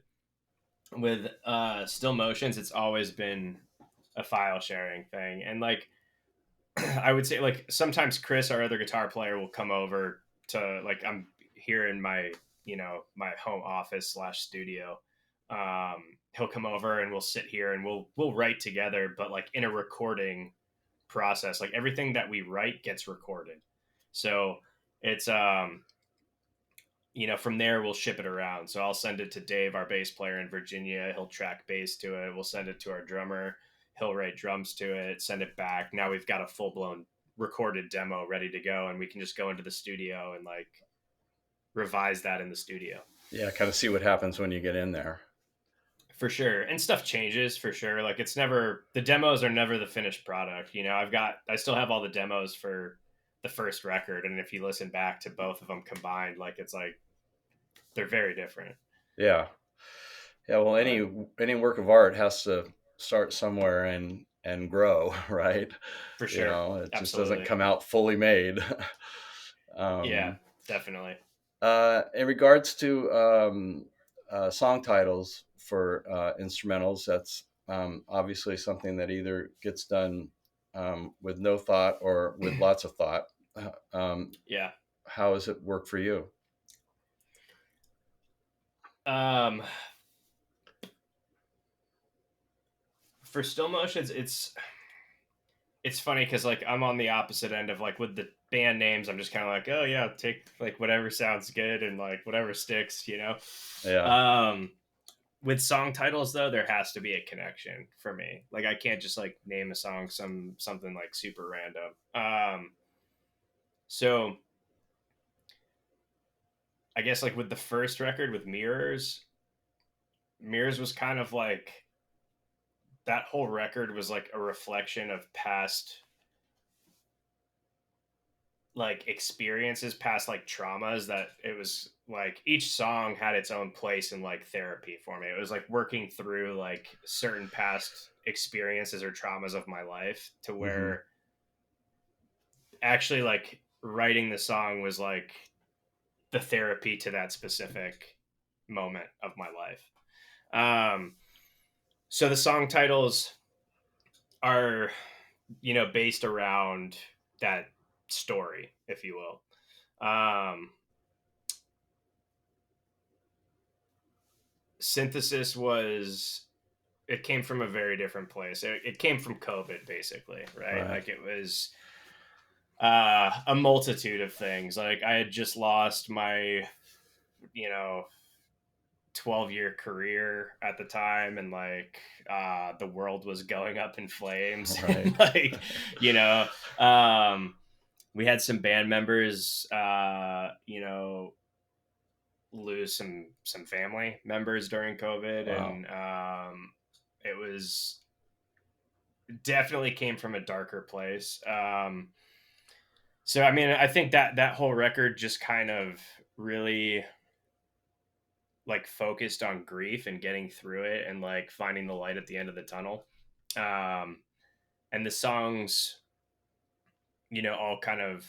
Still Motions, it's always been a file sharing thing. And like I would say, like sometimes Chris, our other guitar player, will come over to, like, I'm here in my my home office slash studio. He'll come over and we'll sit here and we'll write together, but like in a recording process. Like everything that we write gets recorded, so it's from there we'll ship it around. So I'll send it to Dave, our bass player in Virginia. He'll track bass to it. We'll send it to our drummer. He'll write drums to it, send it back. Now we've got a full blown recorded demo ready to go, and we can just go into the studio and like revise that in the studio. yeah, kind of see what happens when you get in there. For sure. And stuff changes for sure. Like the demos are never the finished product. I still have all the demos for the first record. And if you listen back to both of them combined, like it's like they're very different. Yeah, yeah. Well, But any work of art has to start somewhere and grow, right? for You sure. know, it just doesn't Absolutely. come out fully made. Yeah, um, definitely. in regards to song titles for instrumentals, that's obviously something that either gets done with no thought or with lots of thought. Um, Yeah. how does it work for you? Um, for Still Motions, it's funny because like I'm on the opposite end of, like, with the band names, I'm just kind of like, oh yeah, take like whatever sounds good and like whatever sticks. Yeah. Um, with song titles though, there has to be a connection for me. Like I can't just like name a song something like super random. So I guess like with the first record with Mirrors was kind of like, that whole record was like a reflection of past like experiences, past like traumas, that it was like each song had its own place in like therapy for me. It was like working through like certain past experiences or traumas of my life, to Hmm. where actually like writing the song was like the therapy to that specific moment of my life. Um, so the song titles are, based around that story, if you will. Synthesis was, it came from a very different place. It came from COVID, basically, right? Right. Like it was a multitude of things. Like I had just lost my, you know, 12-year career at the time, and like the world was going up in flames. Right. And like, you know, um, we had some band members, lose some family members during COVID, Wow. and it was definitely came from a darker place. So I mean, I think that whole record just kind of really like focused on grief and getting through it and like finding the light at the end of the tunnel. Um, and the songs, all kind of,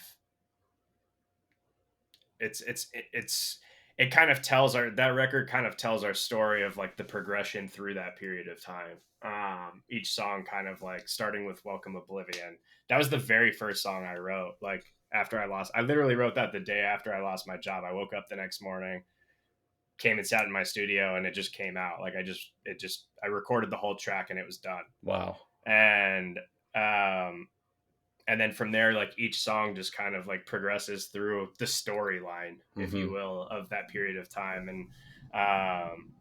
it's it kind of tells that record kind of tells our story of like the progression through that period of time. Each song kind of like starting with Welcome Oblivion. That was the very first song I wrote. Like after I literally wrote that the day after I lost my job. I woke up the next morning, came and sat in my studio, and it just came out. Like I recorded the whole track and it was done. Wow. And um, and then from there, like each song just kind of like progresses through the storyline, if you Mm-hmm. will, of that period of time. And um,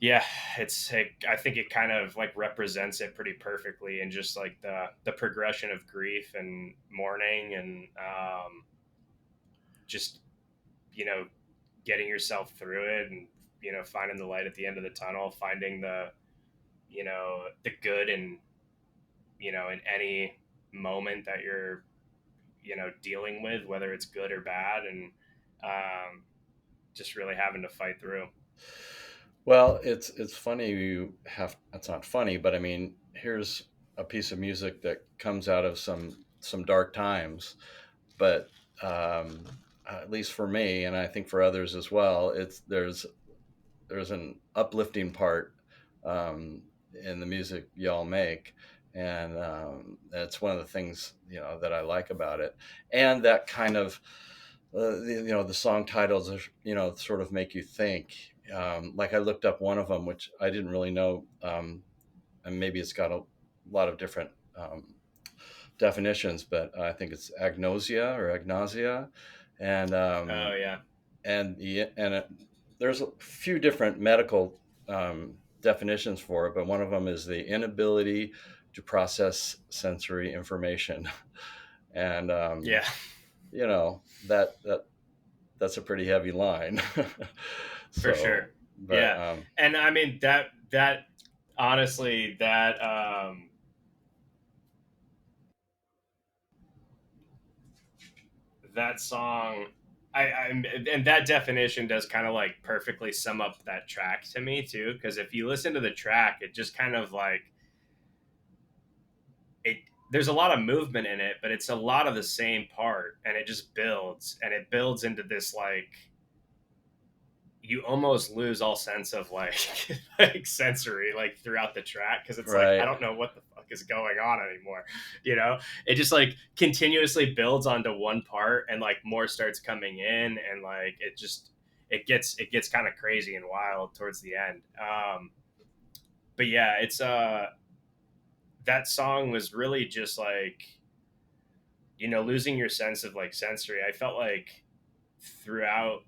yeah, I think it kind of like represents it pretty perfectly, and just like the progression of grief and mourning, and just you know getting yourself through it, and finding the light at the end of the tunnel, finding the good in in any moment that you're dealing with, whether it's good or bad, and um, just really having to fight through. Well, it's funny you have. It's not funny, but I mean, here's a piece of music that comes out of some dark times, but um, at least for me, and I think for others as well, it's there's an uplifting part um, in the music y'all make, and that's one of the things that I like about it, and that kind of the song titles are sort of make you think. Like I looked up one of them, which I didn't really know, and maybe it's got a lot of different definitions, but I think it's agnosia or agnosia, and Oh yeah. there's a few different medical definitions for it, but one of them is the inability to process sensory information, and Yeah. you know that's a pretty heavy line. For sure. So, but Yeah. And I mean that honestly that song I and that definition does kind of like perfectly sum up that track to me too, because if you listen to the track, it just kind of like it there's a lot of movement in it, but it's a lot of the same part, and it just builds, and it builds into this like you almost lose all sense of like like sensory like throughout the track, because it's like I right. don't know what the fuck is going on anymore. you know it just like continuously builds onto one part, and like more starts coming in, and like it gets kind of crazy and wild towards the end. But yeah, it's that song was really just like losing your sense of like sensory. I felt like throughout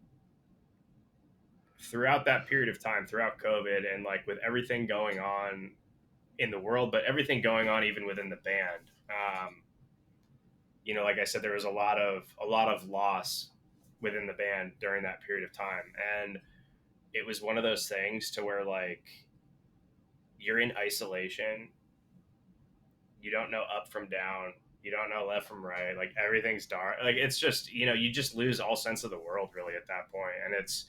throughout that period of time, throughout COVID, and like with everything going on in the world, but everything going on even within the band. Like I said, there was a lot of loss within the band during that period of time, and it was one of those things to where like you're in isolation, you don't know up from down, you don't know left from right, like everything's dark, like it's just you just lose all sense of the world really at that point, and it's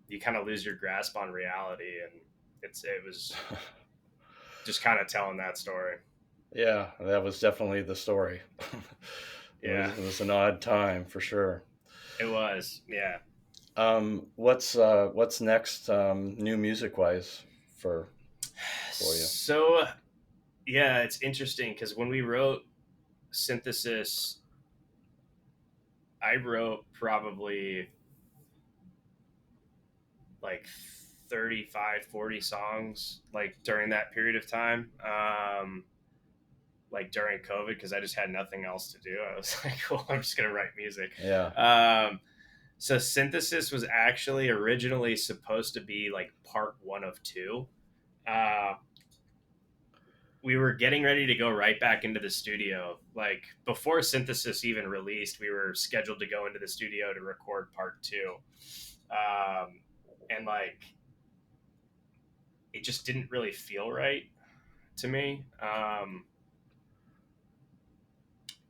you kind of lose your grasp on reality, and it was just kind of telling that story. Yeah, that was definitely the story. Yeah, It was an odd time for sure. it was. Yeah. What's next, new music wise for you? So yeah, it's interesting because when we wrote Synthesis, I wrote probably like 35, 40 songs like during that period of time. Like during COVID, because I just had nothing else to do. I was like, well, I'm just gonna write music. Yeah. So Synthesis was actually originally supposed to be like part one of two. Uh, we were getting ready to go right back into the studio. Like before Synthesis even released, we were scheduled to go into the studio to record part two. And like it just didn't really feel right to me.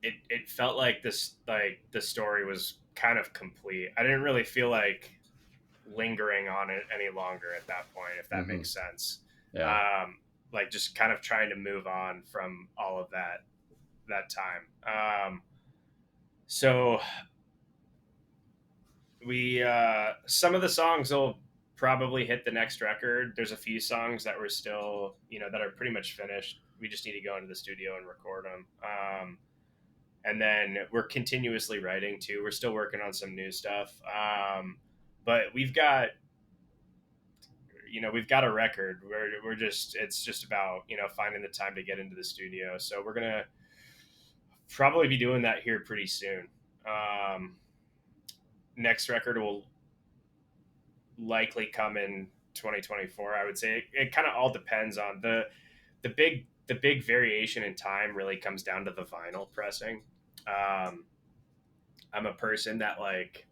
It felt like the story was kind of complete. I didn't really feel like lingering on it any longer at that point, if that Hmm. makes sense. Yeah. Um, like just kind of trying to move on from all of that time. So We some of the songs will probably hit the next record. There's a few songs that we're still, that are pretty much finished. We just need to go into the studio and record them. And then we're continuously writing too. We're still working on some new stuff. But we've got a record. We're just, it's just about, finding the time to get into the studio. So we're gonna probably be doing that here pretty soon. Next record will likely come in 2024. I would say it kind of all depends on the big variation in time really comes down to the vinyl pressing. I'm a person that like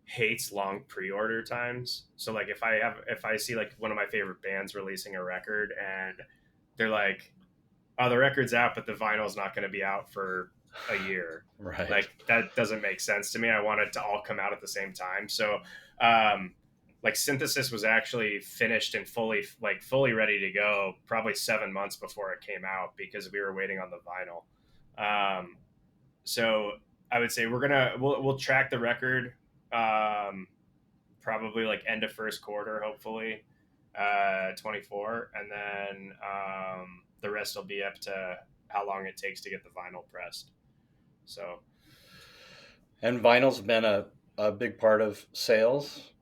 hates long pre-order times. So like if I see like one of my favorite bands releasing a record and they're like, oh, the record's out, but the vinyl's not going to be out for a year. Right. Like that doesn't make sense to me. I want it to all come out at the same time. So, like Synthesis was actually finished and fully ready to go probably 7 months before it came out because we were waiting on the vinyl. So I would say we'll track the record, probably like end of first quarter, hopefully, 24, and then the rest will be up to how long it takes to get the vinyl pressed. So, And vinyl's been a big part of sales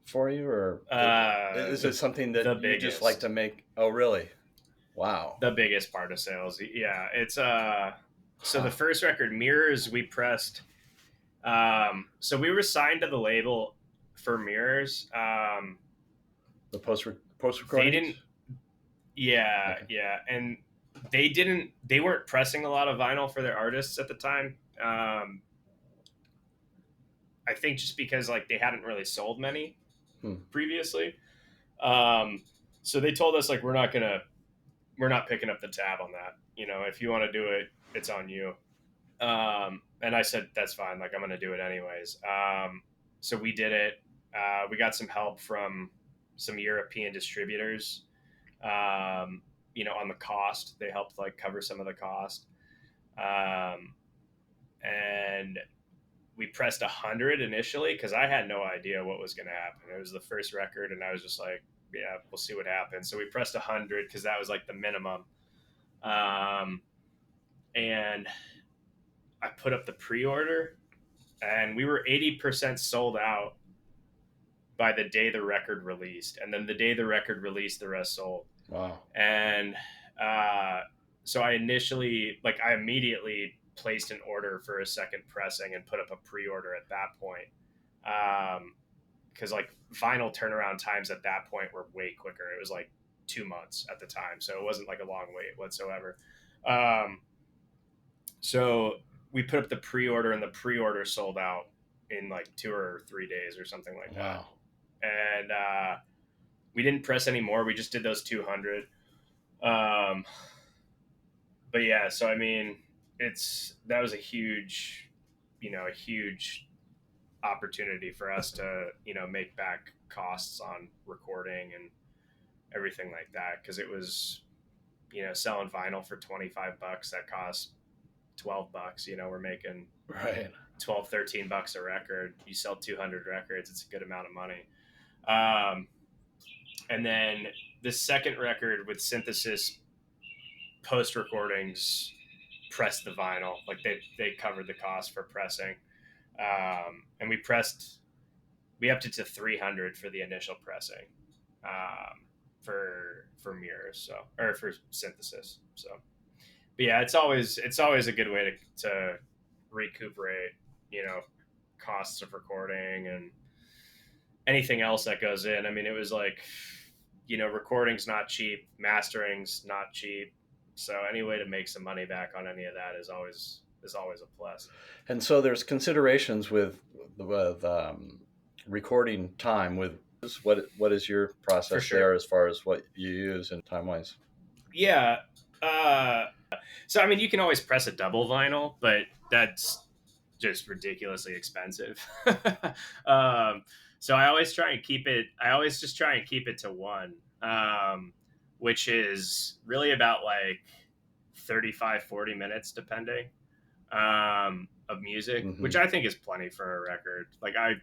for you, or is it something that you just like to make? Oh, really? Wow. The biggest part of sales. Yeah. It's, so the first record, Mirrors, we pressed. So we were signed to the label for Mirrors. The post recording. They didn't. Yeah, okay. Yeah, and they weren't pressing a lot of vinyl for their artists at the time. I think just because like they hadn't really sold many previously. So they told us like we're not picking up the tab on that. If you want to do it, it's on you. And I said that's fine. Like I'm going to do it anyways. So we did it. We got some help from some European distributors. On the cost, they helped like cover some of the cost. And we pressed 100 initially because I had no idea what was going to happen. It was the first record, and I was just like, yeah, we'll see what happens. So we pressed 100 because that was like the minimum. And I put up the pre-order, and we were 80% sold out by the day the record released. And then the day the record released, the rest sold. Wow. And so I immediately placed an order for a second pressing and put up a pre-order at that point. Because like vinyl turnaround times at that point were way quicker. It was like 2 months at the time. So it wasn't like a long wait whatsoever. So we put up the pre-order, and the pre-order sold out in like 2 or 3 days or something like that. And we didn't press any more. We just did those 200. But yeah, so I mean, that was a huge opportunity for us to, make back costs on recording and everything like that. Cause it was, selling vinyl for $25 that cost $12. We're making right 12, $13 a record. You sell 200 records. It's a good amount of money. And then the second record with Synthesis, post recordings pressed the vinyl. Like they covered the cost for pressing. And we upped it to 300 for the initial pressing, for Mirrors. Or for Synthesis. So, but yeah, it's always a good way to recuperate, costs of recording and anything else that goes in. I mean, it was like, recording's not cheap, mastering's not cheap. So any way to make some money back on any of that is always a plus. And so there's considerations with recording time. With what is your process there as far as what you use and time wise? Yeah. So I mean, you can always press a double vinyl, but that's just ridiculously expensive. So I always just try and keep it to one, which is really about like 35, 40 minutes, depending. of music, Mm-hmm. which I think is plenty for a record. Like I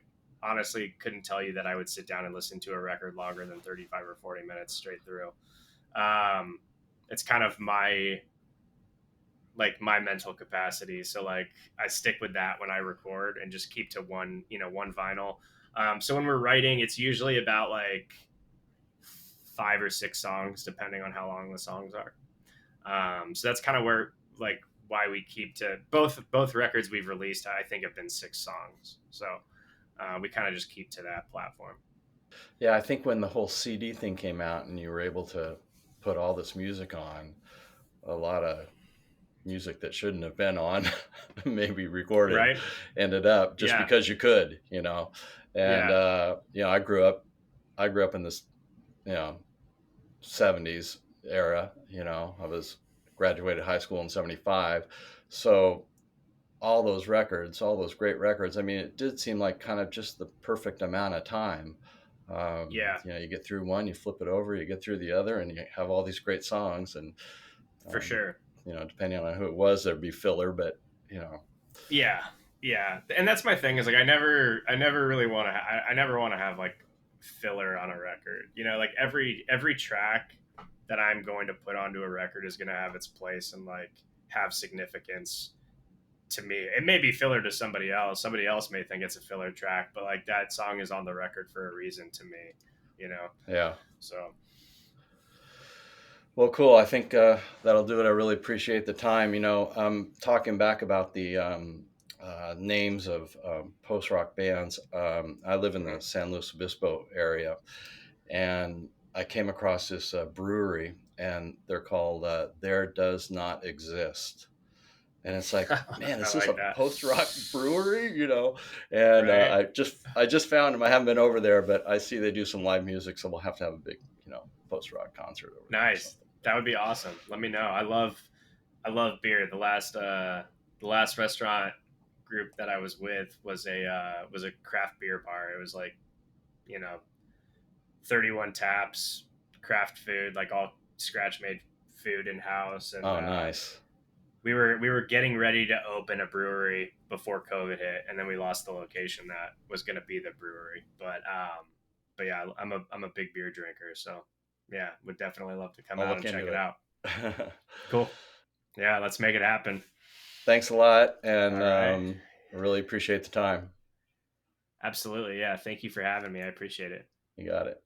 honestly couldn't tell you that I would sit down and listen to a record longer than 35 or 40 minutes straight through. Um, it's kind of my mental capacity. So like I stick with that when I record and just keep to one vinyl. So when we're writing, it's usually about like 5 or 6 songs, depending on how long the songs are. So that's kind of where like why we keep to both records we've released. I think have been 6 songs. So we kind of just keep to that platform. Yeah, I think when the whole CD thing came out and you were able to put all this music on, a lot of music that shouldn't have been on, maybe recorded, Right? ended up just Yeah. because you could, And Yeah. I grew up in this, you know, 70s era. I was graduated high school in 75. So all those records, all those great records, I mean, it did seem like kind of just the perfect amount of time. Yeah. You get through one, you flip it over, you get through the other, and you have all these great songs. And For um, sure. depending on who it was, there'd be filler, but you know, Yeah. Yeah. And that's my thing is like I never really want to I never want to have like filler on a record. Like every track that I'm going to put onto a record is going to have its place and like have significance to me. It may be filler to somebody else. Somebody else may think it's a filler track, but like that song is on the record for a reason to me, you know? yeah. So, Well, cool. I think that'll do it. I really appreciate the time. Talking back about the names of post rock bands. I live in the mhm. San Luis Obispo area, and I came across this brewery, and they're called There Does Not Exist. And it's like, man, I is this like a that. post rock brewery? And Right? I just found them. I haven't been over there, but I see they do some live music, so we'll have to have a big post rock concert over there or Nice. something. That would be awesome. Let me know. I love beer. The last restaurant group that I was with was a craft beer bar. It was like, you know, 31 taps, craft food, like all scratch made food in house, and Oh, nice. we were getting ready to open a brewery before COVID hit, and then we lost the location that was going to be the brewery. But yeah, I'm a big beer drinker, so yeah, would definitely love to come I'll out look and check into it it. out. Cool. Yeah, let's make it happen. Thanks a lot, and All right. I really appreciate the time. Absolutely. Yeah. Thank you for having me. I appreciate it. You got it.